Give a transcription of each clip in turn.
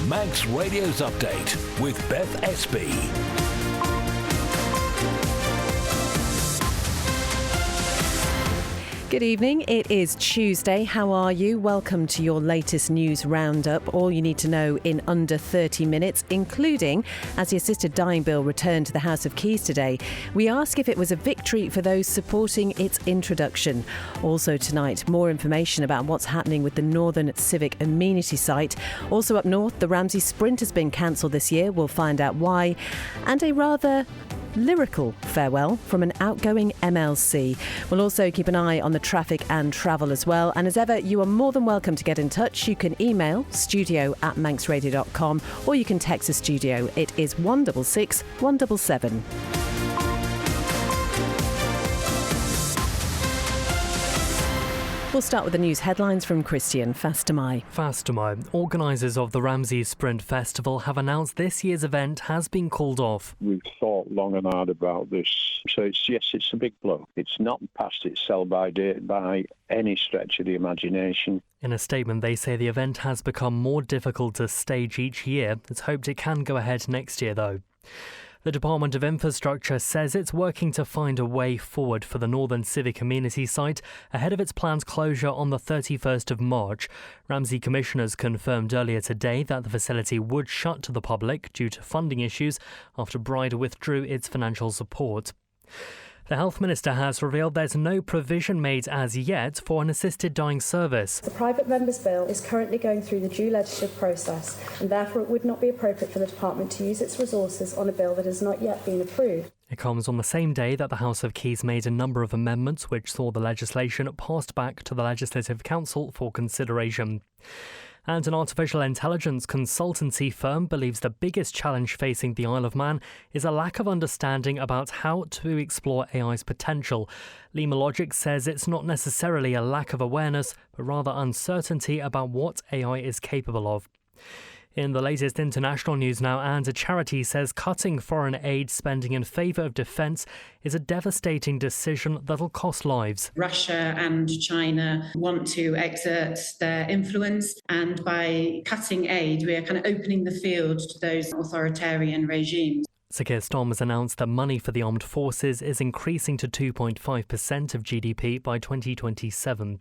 Manx Radio's Update with Beth Espy. Good evening. It is Tuesday. How are you? Welcome to your latest news roundup. All you need to know in under 30 minutes, including as the assisted dying bill returned to the House of Keys today. We ask if it was a victory for those supporting its introduction. Also tonight, more information about what's happening with the Northern Civic Amenity Site. Also up north, the Ramsey Sprint has been cancelled this year. We'll find out why. And a rather lyrical farewell from an outgoing MLC. We'll also keep an eye on the traffic and travel as well. And as ever, you are more than welcome to get in touch. You can email studio@manxradio.com or you can text the studio. It is 166 177. We'll start with the news headlines from Christian Fastamai. Organisers of the Ramsey Sprint Festival have announced this year's event has been called off. We've thought long and hard about this. So it's a big blow. It's not past its sell-by date by any stretch of the imagination. In a statement, they say the event has become more difficult to stage each year. It's hoped it can go ahead next year, though. The Department of Infrastructure says it's working to find a way forward for the Northern Civic Amenity Site ahead of its planned closure on the 31st of March. Ramsey commissioners confirmed earlier today that the facility would shut to the public due to funding issues after Bride withdrew its financial support. The Health Minister has revealed there's no provision made as yet for an assisted dying service. The private member's bill is currently going through the due legislative process and therefore it would not be appropriate for the Department to use its resources on a bill that has not yet been approved. It comes on the same day that the House of Keys made a number of amendments which saw the legislation passed back to the Legislative Council for consideration. And an artificial intelligence consultancy firm believes the biggest challenge facing the Isle of Man is a lack of understanding about how to explore AI's potential. Lima Logic says it's not necessarily a lack of awareness, but rather uncertainty about what AI is capable of. In the latest international news now, and a charity says cutting foreign aid spending in favour of defence is a devastating decision that'll cost lives. Russia and China want to exert their influence, and by cutting aid, we are kind of opening the field to those authoritarian regimes. Sir Keir Starmer has announced that money for the armed forces is increasing to 2.5% of GDP by 2027.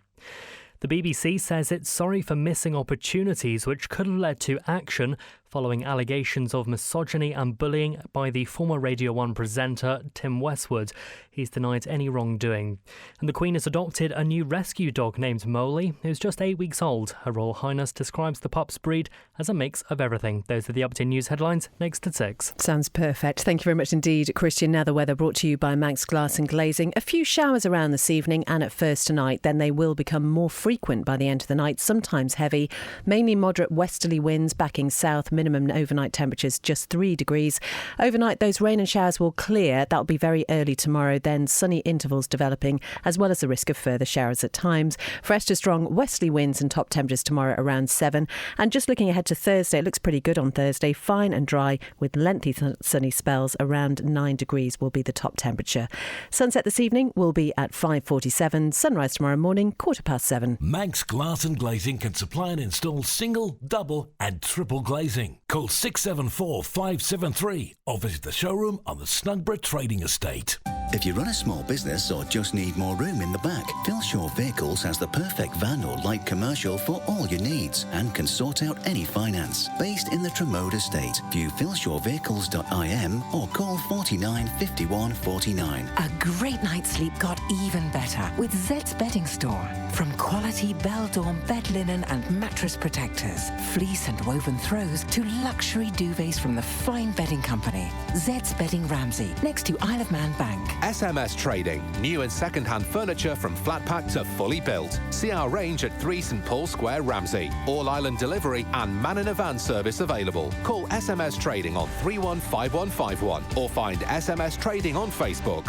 The BBC says it's sorry for missing opportunities which could have led to action following allegations of misogyny and bullying by the former Radio 1 presenter Tim Westwood. He's denied any wrongdoing. And the Queen has adopted a new rescue dog named Molly, who's just 8 weeks old. Her Royal Highness describes the pup's breed as a mix of everything. Those are the up-to-date news headlines, next at 6. Sounds perfect. Thank you very much indeed, Christian. Now the weather brought to you by Manx Glass and Glazing. A few showers around this evening and at first tonight. Then they will become more frequent by the end of the night, sometimes heavy. Mainly moderate westerly winds backing south. Minimum overnight temperatures just 3 degrees. Overnight, those rain and showers will clear. That'll be very early tomorrow. Then sunny intervals developing, as well as the risk of further showers at times. Fresh to strong westerly winds and top temperatures tomorrow around 7. And just looking ahead to Thursday, it looks pretty good on Thursday. Fine and dry with lengthy sunny spells. Around 9 degrees will be the top temperature. Sunset this evening will be at 5:47. Sunrise tomorrow morning, 7:15. Manx Glass and Glazing can supply and install single, double and triple glazing. Call 674 573 or visit the showroom on the Snugborough Trading Estate. If you run a small business or just need more room in the back, Philshaw Vehicles has the perfect van or light commercial for all your needs and can sort out any finance. Based in the Tremode Estate, view philshawvehicles.im or call 49 51 49. A great night's sleep got even better with Zed's Bedding Store. From quality Beldorm bed linen and mattress protectors, fleece and woven throws to luxury duvets from the fine bedding company. Zed's Bedding Ramsey, next to Isle of Man Bank. SMS Trading. New and second-hand furniture from flat pack to fully built. See our range at 3 St Paul Square, Ramsey. All-island delivery and man-in-a-van service available. Call SMS Trading on 315151 or find SMS Trading on Facebook.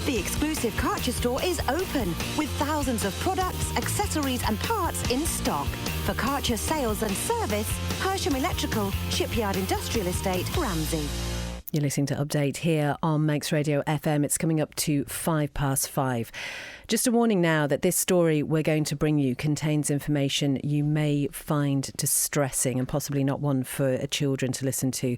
The exclusive Karcher store is open with thousands of products, accessories and parts in stock. For Karcher sales and service, Hersham Electrical, Shipyard Industrial Estate, Ramsey. You're listening to Update here on Manx Radio FM. It's coming up to 5 past 5. Just a warning now that this story we're going to bring you contains information you may find distressing and possibly not one for children to listen to.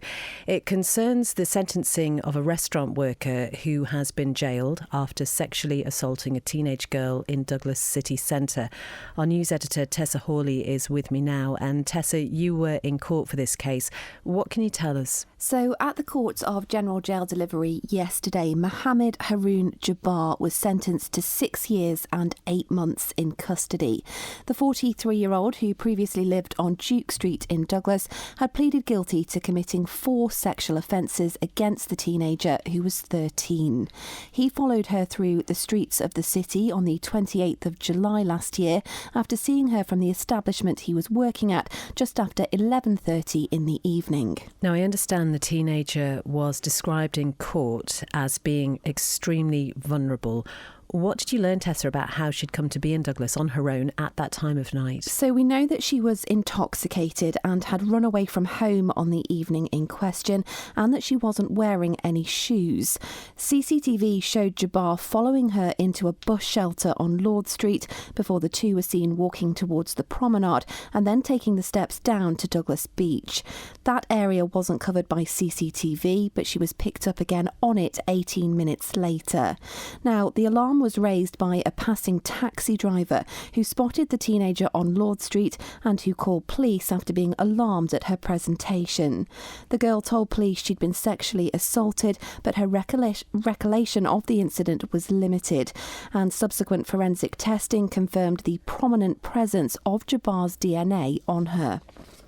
It concerns the sentencing of a restaurant worker who has been jailed after sexually assaulting a teenage girl in Douglas city centre. Our news editor Tessa Hawley is with me now. And Tessa, you were in court for this case. What can you tell us? So at the Court of General Jail Delivery yesterday, Mohammed Haroon Jabbar was sentenced to 6 years and 8 months in custody. The 43-year-old, who previously lived on Duke Street in Douglas, had pleaded guilty to committing 4 sexual offences against the teenager, who was 13. He followed her through the streets of the city on the 28th of July last year after seeing her from the establishment he was working at just after 11:30 in the evening. Now, I understand the teenager was described in court as being extremely vulnerable. What did you learn, Tessa, about how she'd come to be in Douglas on her own at that time of night? So we know that she was intoxicated and had run away from home on the evening in question, and that she wasn't wearing any shoes. CCTV showed Jabbar following her into a bus shelter on Lord Street before the two were seen walking towards the promenade and then taking the steps down to Douglas Beach. That area wasn't covered by CCTV, but she was picked up again on it 18 minutes later. Now, the alarm was raised by a passing taxi driver who spotted the teenager on Lord Street and who called police after being alarmed at her presentation. The girl told police she'd been sexually assaulted, but her recollection of the incident was limited, and subsequent forensic testing confirmed the prominent presence of Jabbar's DNA on her.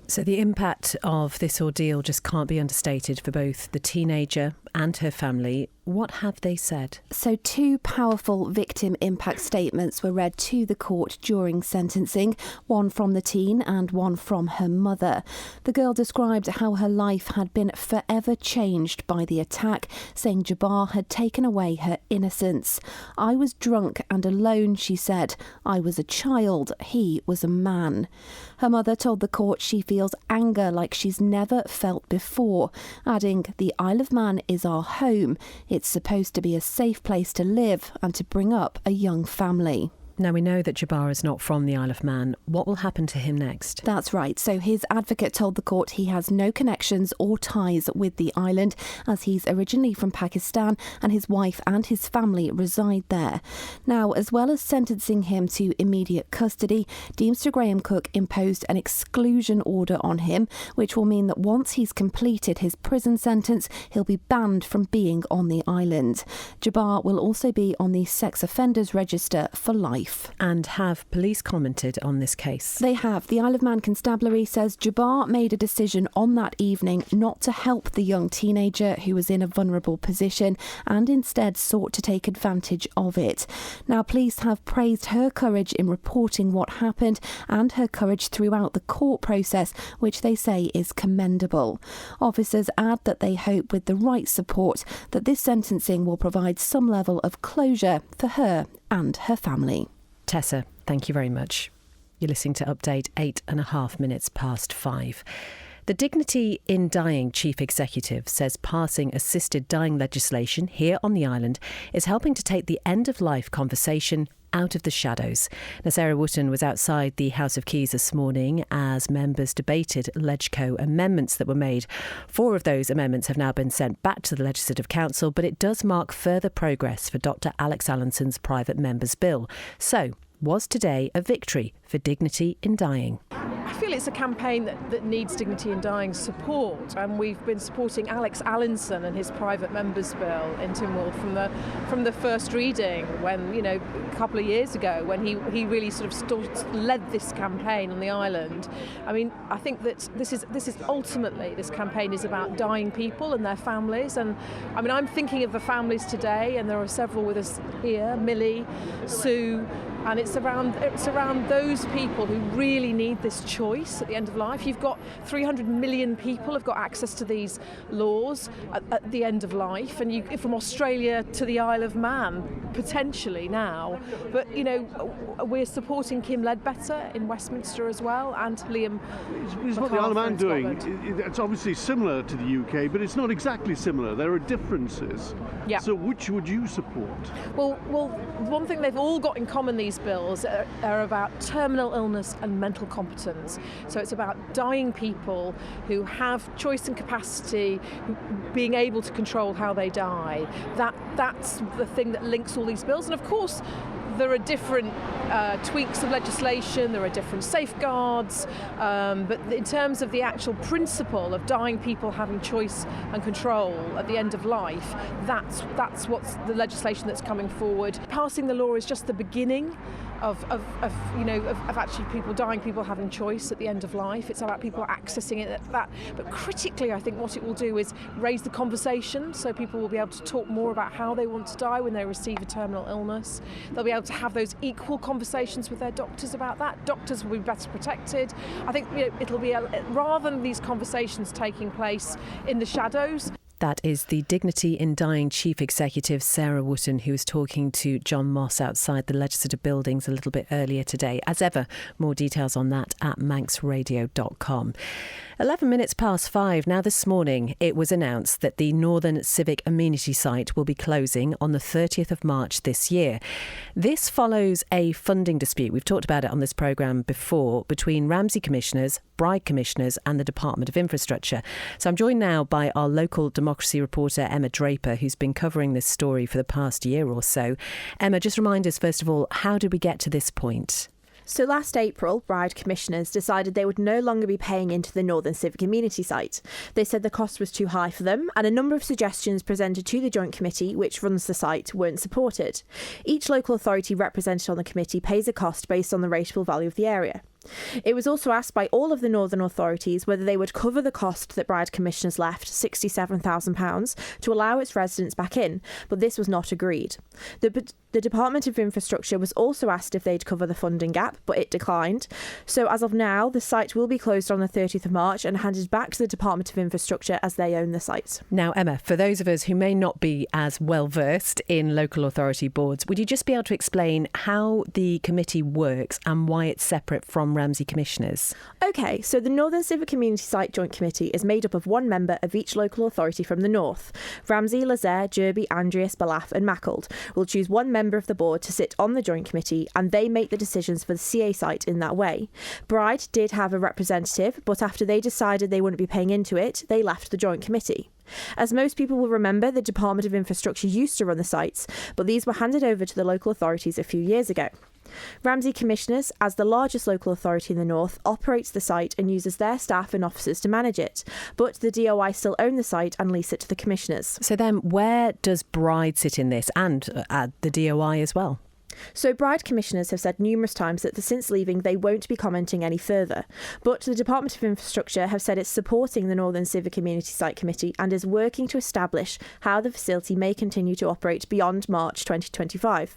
So the impact of this ordeal just can't be understated for both the teenager and her family. What have they said? So 2 powerful victim impact statements were read to the court during sentencing, one from the teen and one from her mother. The girl described how her life had been forever changed by the attack, saying Jabbar had taken away her innocence. "I was drunk and alone," she said. "I was a child. He was a man." Her mother told the court she feels anger like she's never felt before, adding, "The Isle of Man is our home. It's supposed to be a safe place to live and to bring up a young family." Now, we know that Jabbar is not from the Isle of Man. What will happen to him next? That's right. So his advocate told the court he has no connections or ties with the island, as he's originally from Pakistan and his wife and his family reside there. Now, as well as sentencing him to immediate custody, Deemster Graham Cook imposed an exclusion order on him, which will mean that once he's completed his prison sentence, he'll be banned from being on the island. Jabbar will also be on the sex offenders register for life. And have police commented on this case? They have. The Isle of Man Constabulary says Jabbar made a decision on that evening not to help the young teenager who was in a vulnerable position and instead sought to take advantage of it. Now, police have praised her courage in reporting what happened and her courage throughout the court process, which they say is commendable. Officers add that they hope with the right support that this sentencing will provide some level of closure for her and her family. Tessa, thank you very much. You're listening to Update 8.5 minutes past 5. The Dignity in Dying Chief Executive says passing assisted dying legislation here on the island is helping to take the end-of-life conversation out of the shadows. Now, Sarah Wotton was outside the House of Keys this morning as members debated LegCo amendments that were made. 4 of those amendments have now been sent back to the Legislative Council, but it does mark further progress for Dr Alex Allinson's private member's bill. So, was today a victory for Dignity in Dying? I feel it's a campaign that needs Dignity in Dying support, and we've been supporting Alex Allinson and his private members bill in Tynwald from the first reading, when, you know, a couple of years ago, when he really sort of led this campaign on the island. I mean, I think that this is ultimately, this campaign is about dying people and their families, and I mean, I'm thinking of the families today, and there are several with us here: Millie, Sue, And it's around those people who really need this choice at the end of life. You've got 300 million people have got access to these laws at the end of life, and from Australia to the Isle of Man potentially now. But we're supporting Kim Ledbetter in Westminster as well, and Liam. It's what the Isle of Man doing. It's obviously similar to the UK, but it's not exactly similar. There are differences. Yeah. So which would you support? Well, one thing they've all got in common, these bills, are about terminal illness and mental competence. So it's about dying people who have choice and capacity, being able to control how they die. That's the thing that links all these bills. And of course, there are different tweaks of legislation, there are different safeguards, but in terms of the actual principle of dying people having choice and control at the end of life, that's what's the legislation that's coming forward. Passing the law is just the beginning of actually dying people having choice at the end of life. It's about people accessing it at that. But critically, I think what it will do is raise the conversation, so people will be able to talk more about how they want to die when they receive a terminal illness. They'll be able to have those equal conversations with their doctors about that. Doctors will be better protected. I think it'll be rather than these conversations taking place in the shadows. That is the Dignity in Dying Chief Executive Sarah Wootton, who was talking to John Moss outside the Legislative Buildings a little bit earlier today. As ever, more details on that at manxradio.com. 11 minutes past 5. Now this morning it was announced that the Northern Civic Amenity Site will be closing on the 30th of March this year. This follows a funding dispute, we've talked about it on this programme before, between Ramsey Commissioners, Bride Commissioners and the Department of Infrastructure. So I'm joined now by our local democracy reporter Emma Draper, who's been covering this story for the past year or so. Emma, just remind us first of all, how did we get to this point? So last April, Bride Commissioners decided they would no longer be paying into the Northern Civic Amenity Site. They said the cost was too high for them, and a number of suggestions presented to the Joint Committee, which runs the site, weren't supported. Each local authority represented on the committee pays a cost based on the rateable value of the area. It was also asked by all of the northern authorities whether they would cover the cost that Bride Commissioners left, £67,000, to allow its residents back in, but this was not agreed. The Department of Infrastructure was also asked if they'd cover the funding gap, but it declined. So as of now, the site will be closed on the 30th of March and handed back to the Department of Infrastructure as they own the site. Now, Emma, for those of us who may not be as well versed in local authority boards, would you just be able to explain how the committee works and why it's separate from Ramsey Commissioners? OK, so the Northern Civic Amenity Site Joint Committee is made up of one member of each local authority from the north. Ramsey, Lazaire, Derby, Andreas, Ballaugh and Macclesfield will choose one member of the board to sit on the Joint Committee, and they make the decisions for the CA site in that way. Bride did have a representative, but after they decided they wouldn't be paying into it, they left the Joint Committee. As most people will remember, the Department of Infrastructure used to run the sites, but these were handed over to the local authorities a few years ago. Ramsey Commissioners, as the largest local authority in the north, operates the site and uses their staff and officers to manage it. But the DOI still own the site and lease it to the Commissioners. So then where does Bride sit in this, and the DOI as well? So Bride Commissioners have said numerous times that since leaving they won't be commenting any further. But the Department of Infrastructure have said it's supporting the Northern Civic Amenity Site Committee and is working to establish how the facility may continue to operate beyond March 2025.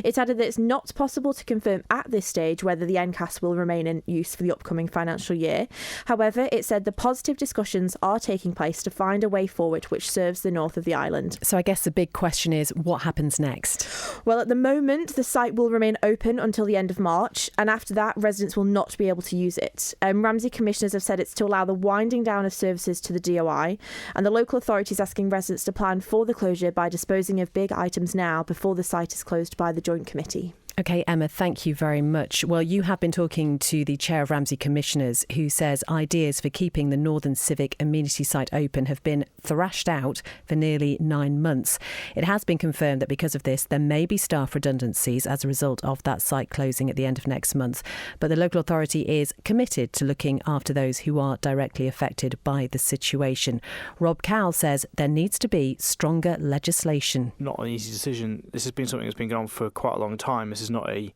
It added that it's not possible to confirm at this stage whether the NCAS will remain in use for the upcoming financial year. However, it said the positive discussions are taking place to find a way forward which serves the north of the island. So I guess the big question is, what happens next? Well, at the moment, the site will remain open until the end of March, and after that, residents will not be able to use it. Ramsey Commissioners have said it's to allow the winding down of services to the DOI, and the local authority is asking residents to plan for the closure by disposing of big items now before the site is closed by the Joint Committee. OK, Emma, thank you very much. Well, you have been talking to the chair of Ramsey Commissioners, who says ideas for keeping the Northern Civic Amenity Site open have been thrashed out for nearly 9 months. It has been confirmed that because of this, there may be staff redundancies as a result of that site closing at the end of next month. But the local authority is committed to looking after those who are directly affected by the situation. Rob Cowell says there needs to be stronger legislation. Not an easy decision. This has been something that's been going on for quite a long time. This is not a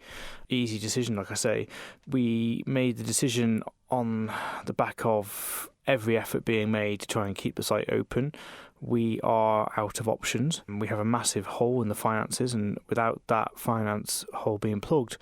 easy decision, like I say. We made the decision on the back of every effort being made to try and keep the site open. we are out of options. We have a massive hole in the finances, and without that finance hole being plugged,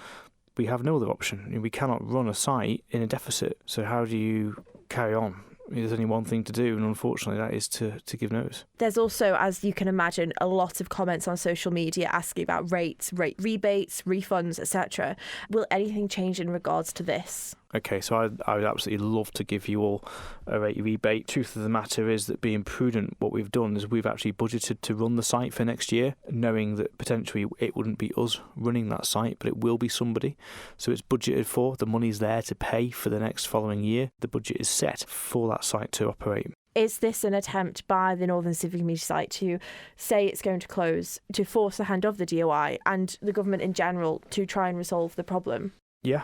we have no other option. We cannot run a site in a deficit. So how do you carry on? There's only one thing to do, and unfortunately that is to give notice. There's also, as you can imagine, a lot of comments on social media asking about rates, rate rebates, refunds, etc. Will anything change in regards to this? Okay, so I would absolutely love to give you all a rate rebate. Truth of the matter is that being prudent, what we've done is we've actually budgeted to run the site for next year, knowing that potentially it wouldn't be us running that site, but it will be somebody. So it's budgeted for. The money's there to pay for the next following year. The budget is set for that site to operate. Is this an attempt by the Northern Civic Amenity Site to say it's going to close, to force the hand of the DOI and the government in general to try and resolve the problem? Yeah.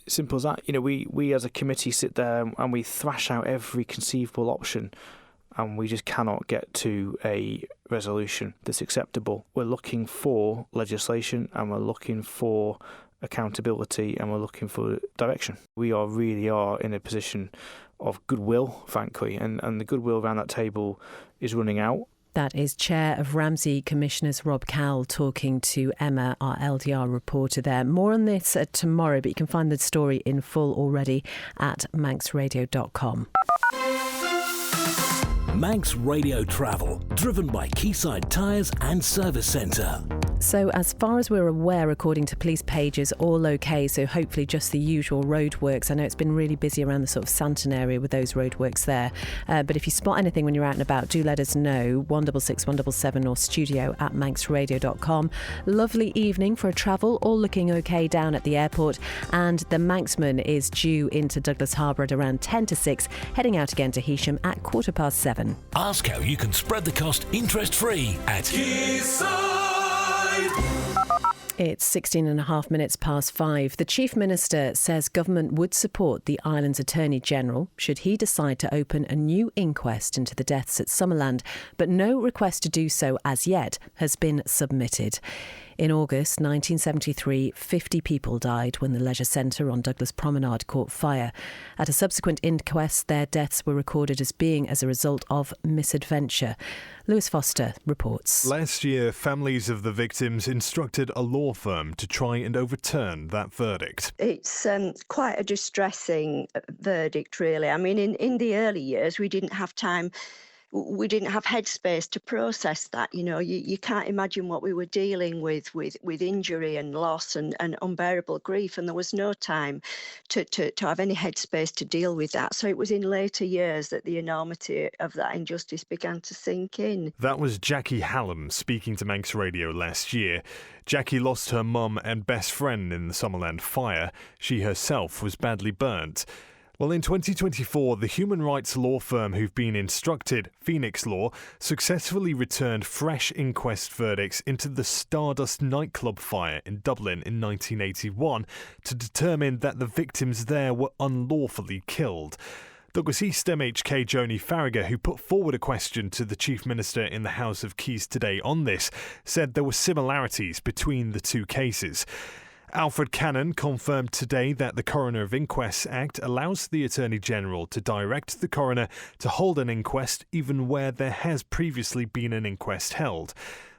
Simple as that. We as a committee sit there and we thrash out every conceivable option, and we just cannot get to a resolution that's acceptable. We're looking for legislation, and we're looking for accountability, and we're looking for direction. We really are in a position of goodwill, frankly, and the goodwill around that table is running out. That is Chair of Ramsey Commissioners Rob Cowell talking to Emma, our LDR reporter there. More on this tomorrow, but you can find the story in full already at manxradio.com. Manx Radio Travel, driven by Quayside Tyres and Service Centre. So as far as we're aware, according to police pages, all okay. So hopefully just the usual roadworks. I know it's been really busy around the sort of Santon area with those roadworks there. But if you spot anything when you're out and about, do let us know. 166 177 or studio@manxradio.com. Lovely evening for a travel. All looking okay down at the airport. And the Manxman is due into Douglas Harbour at around 10 to 6, heading out again to Heysham at 7:15. Ask how you can spread the cost interest-free at Quayside. It's 5:16. The Chief Minister says government would support the island's Attorney General should he decide to open a new inquest into the deaths at Summerland, but no request to do so as yet has been submitted. In August 1973, 50 people died when the leisure centre on Douglas Promenade caught fire. At a subsequent inquest, their deaths were recorded as being as a result of misadventure. Lewis Foster reports. Last year, families of the victims instructed a law firm to try and overturn that verdict. It's quite a distressing verdict, really. I mean, in the early years, we didn't have time. We didn't have headspace to process that. You can't imagine what we were dealing with injury and loss and unbearable grief, and there was no time to have any headspace to deal with that. So it was in later years that the enormity of that injustice began to sink in. That was Jackie Hallam speaking to Manx Radio last year. Jackie lost her mum and best friend in the Summerland fire. She herself was badly burnt. Well, in 2024, the human rights law firm who've been instructed, Phoenix Law, successfully returned fresh inquest verdicts into the Stardust nightclub fire in Dublin in 1981 to determine that the victims there were unlawfully killed. Douglas East MHK Joni Farragher, who put forward a question to the Chief Minister in the House of Keys today on this, said there were similarities between the two cases. Alfred Cannon confirmed today that the Coroner of Inquests Act allows the Attorney General to direct the coroner to hold an inquest even where there has previously been an inquest held.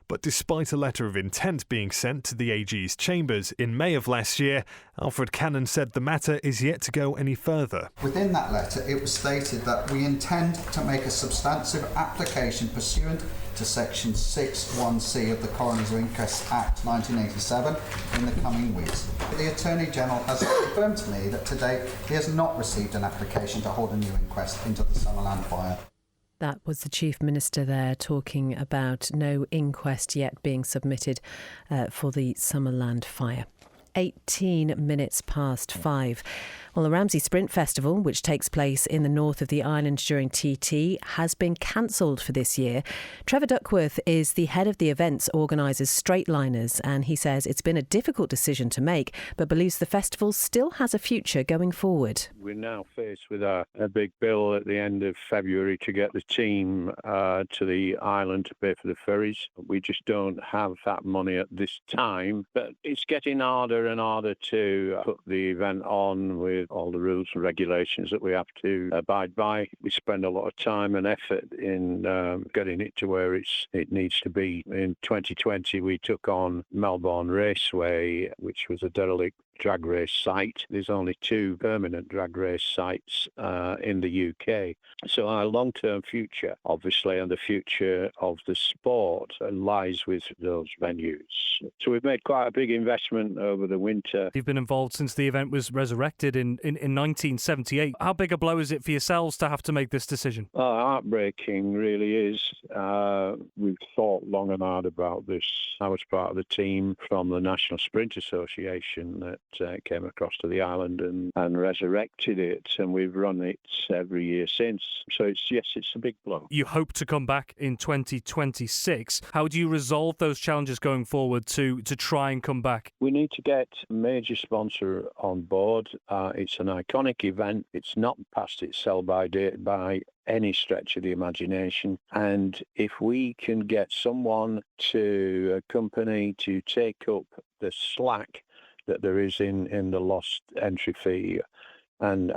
But despite a letter of intent being sent to the AG's chambers in May of last year, Alfred Cannon said the matter is yet to go any further. Within that letter, it was stated that we intend to make a substantive application pursuant to Section 6(1)(c) of the Coroners of Inquest Act 1987 in the coming weeks. The Attorney General has confirmed to me that to date he has not received an application to hold a new inquest into the Summerland fire. That was the Chief Minister there talking about no inquest yet being submitted for the Summerland fire. 5:18. Well, the Ramsey Sprint Festival, which takes place in the north of the island during TT, has been cancelled for this year. Trevor Duckworth is the head of the events organisers Straightliners, and he says it's been a difficult decision to make, but believes the festival still has a future going forward. We're now faced with a big bill at the end of February to get the team to the island to pay for the ferries. We just don't have that money at this time, but it's getting harder and harder to put the event on with all the rules and regulations that we have to abide by. We spend a lot of time and effort in getting it to where it needs to be. In 2020, we took on Melbourne Raceway, which was a derelict drag race site. There's only 2 permanent drag race sites in the UK. So our long-term future, obviously, and the future of the sport lies with those venues. So we've made quite a big investment over the winter. You've been involved since the event was resurrected in 1978. How big a blow is it for yourselves to have to make this decision? Oh, heartbreaking, really is. We've thought long and hard about this. I was part of the team from the National Sprint Association that came across to the island and resurrected it, and we've run it every year since. So it's a big blow. You hope to come back in 2026. How do you resolve those challenges going forward to try and come back? We need to get a major sponsor on board. It's an iconic event. It's not past its sell-by date by any stretch of the imagination. And if we can get someone a company to take up the slack that there is in the lost entry fee and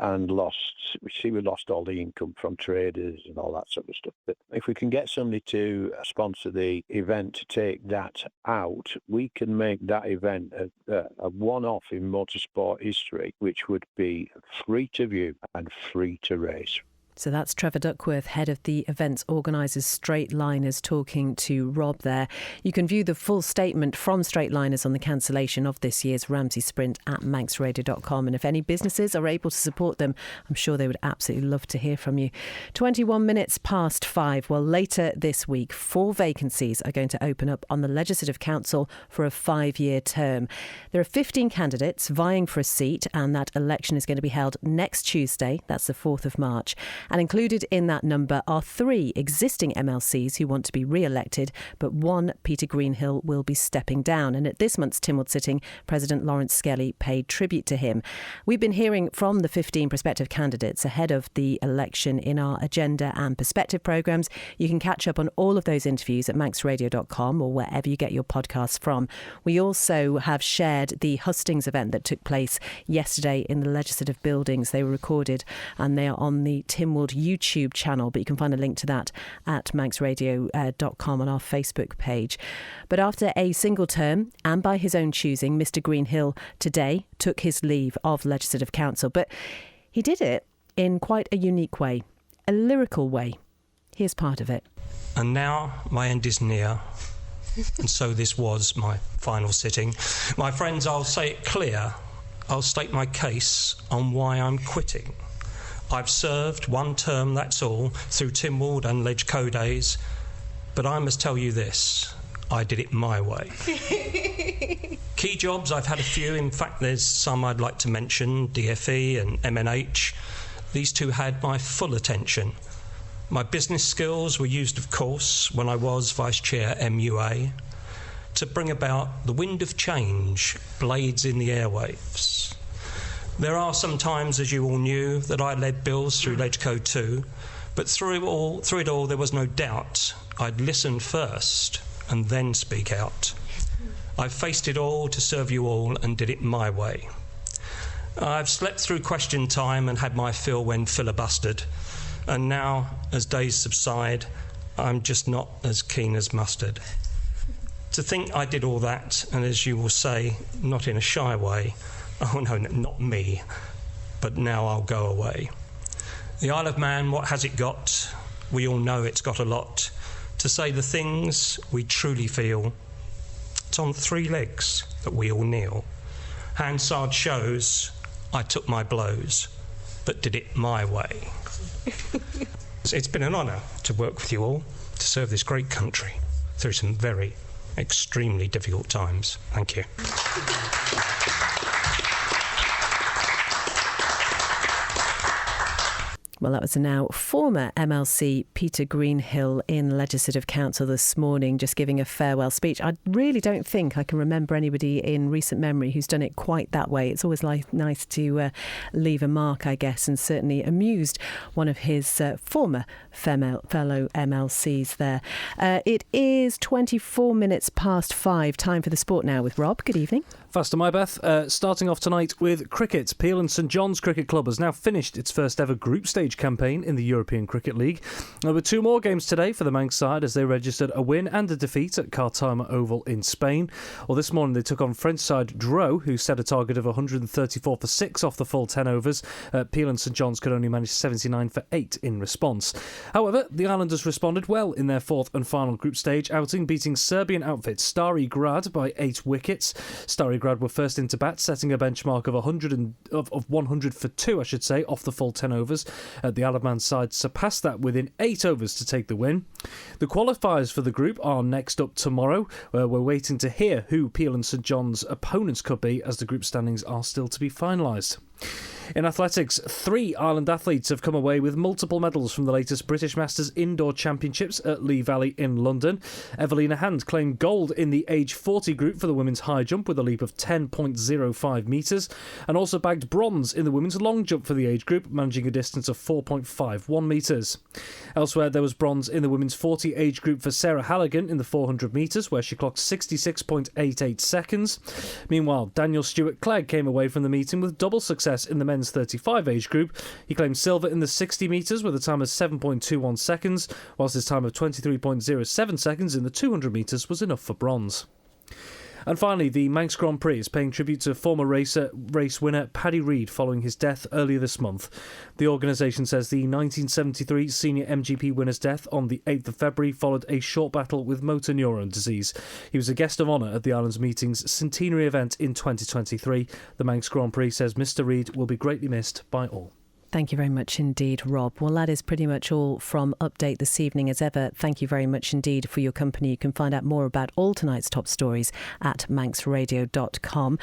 we lost all the income from traders and all that sort of stuff. But if we can get somebody to sponsor the event to take that out, we can make that event a one-off in motorsport history, which would be free to view and free to race. So that's Trevor Duckworth, head of the events organisers Straight Liners, talking to Rob there. You can view the full statement from Straight Liners on the cancellation of this year's Ramsey Sprint at manxradio.com. And if any businesses are able to support them, I'm sure they would absolutely love to hear from you. 21 minutes past 5. Well, later this week, 4 vacancies are going to open up on the Legislative Council for a 5-year term. There are 15 candidates vying for a seat, and that election is going to be held next Tuesday. That's the 4th of March. And included in that number are 3 existing MLCs who want to be re-elected, but one, Peter Greenhill, will be stepping down. And at this month's Tynwald sitting, President Lawrence Skelly paid tribute to him. We've been hearing from the 15 prospective candidates ahead of the election in our Agenda and Perspective programmes. You can catch up on all of those interviews at manxradio.com or wherever you get your podcasts from. We also have shared the hustings event that took place yesterday in the legislative buildings. They were recorded and they are on the Tynwald YouTube channel, but you can find a link to that at manxradio.com on our Facebook page. But after a single term and by his own choosing, Mr Greenhill today took his leave of Legislative Council, but he did it in quite a unique way, a lyrical way. Here's part of it. And now my end is near, and so this was my final sitting. My friends, I'll say it clear. I'll state my case on why I'm quitting. I've served 1 term, that's all, through Tynwald and Legco days, but I must tell you this, I did it my way. Key jobs, I've had a few. In fact, there's some I'd like to mention, DFE and MNH. These 2 had my full attention. My business skills were used, of course, when I was Vice Chair MUA, to bring about the wind of change, blades in the airwaves. There are some times, as you all knew, that I led bills through Legco too, but through it all there was no doubt I'd listen first and then speak out. I faced it all to serve you all and did it my way. I've slept through question time and had my fill when filibustered, and now, as days subside, I'm just not as keen as mustard. To think I did all that, and as you will say, not in a shy way, oh no, not me, but now I'll go away. The Isle of Man, what has it got? We all know it's got a lot. To say the things we truly feel, it's on 3 legs that we all kneel. Hansard shows I took my blows, but did it my way. It's been an honour to work with you all, to serve this great country through some very, extremely difficult times. Thank you. Well, that was now former MLC Peter Greenhill in Legislative Council this morning, just giving a farewell speech. I really don't think I can remember anybody in recent memory who's done it quite that way. It's always nice to leave a mark, I guess, and certainly amused one of his former fellow MLCs there. It is 24 minutes past 5. Time for the sport now with Rob. Good evening. Faster, my Beth. Starting off tonight with cricket. Peel and St John's Cricket Club has now finished its first ever group stage campaign in the European Cricket League. There were 2 more games today for the Manx side as they registered a win and a defeat at Cartama Oval in Spain. Well, this morning they took on French side Dro, who set a target of 134 for 6 off the full 10 overs. Peel and St John's could only manage 79 for 8 in response. However, the Islanders responded well in their 4th and final group stage outing, beating Serbian outfit Stari Grad by 8 wickets. Stari Grad were first into bat, setting a benchmark of 100 for 2, off the full 10 overs. The Isle of Man side surpassed that within 8 overs to take the win. The qualifiers for the group are next up tomorrow. We're waiting to hear who Peel and St John's opponents could be, as the group standings are still to be finalised. In athletics, 3 Ireland athletes have come away with multiple medals from the latest British Masters Indoor Championships at Lee Valley in London. Evelina Hand claimed gold in the age 40 group for the women's high jump with a leap of 10.05 metres, and also bagged bronze in the women's long jump for the age group, managing a distance of 4.51 metres. Elsewhere, there was bronze in the women's 40 age group for Sarah Halligan in the 400 metres, where she clocked 66.88 seconds. Meanwhile, Daniel Stewart-Clegg came away from the meeting with double success in the men's 35 age group. He claimed silver in the 60 metres with a time of 7.21 seconds, whilst his time of 23.07 seconds in the 200 metres was enough for bronze. And finally, the Manx Grand Prix is paying tribute to former race winner Paddy Reid following his death earlier this month. The organisation says the 1973 senior MGP winner's death on the 8th of February followed a short battle with motor neuron disease. He was a guest of honour at the Islands Meeting's centenary event in 2023. The Manx Grand Prix says Mr Reid will be greatly missed by all. Thank you very much indeed, Rob. Well, that is pretty much all from Update this evening. As ever, thank you very much indeed for your company. You can find out more about all tonight's top stories at manxradio.com.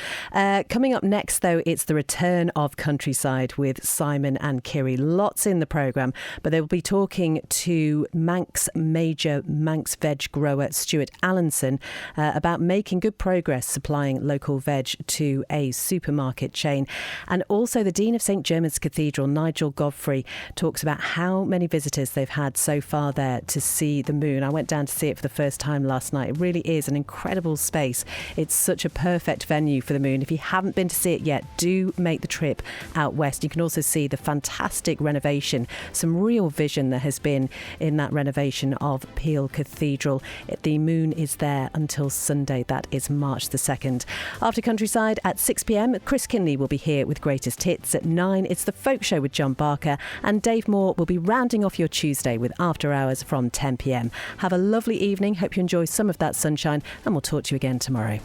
Coming up next, though, it's the return of Countryside with Simon and Kiri. Lots in the programme, but they will be talking to major Manx veg grower Stuart Allenson about making good progress supplying local veg to a supermarket chain. And also the Dean of St Germans Cathedral, Nigel Godfrey, talks about how many visitors they've had so far there to see the moon. I went down to see it for the first time last night. It really is an incredible space. It's such a perfect venue for the moon. If you haven't been to see it yet, do make the trip out west. You can also see the fantastic renovation, some real vision there has been in that renovation of Peel Cathedral. The moon is there until Sunday. That is March the 2nd. After Countryside at 6 p.m, Chris Kinley will be here with Greatest Hits. At 9, it's the Folk Show with John Barker, and Dave Moore will be rounding off your Tuesday with After Hours from 10 p.m. Have a lovely evening. Hope you enjoy some of that sunshine, and we'll talk to you again tomorrow.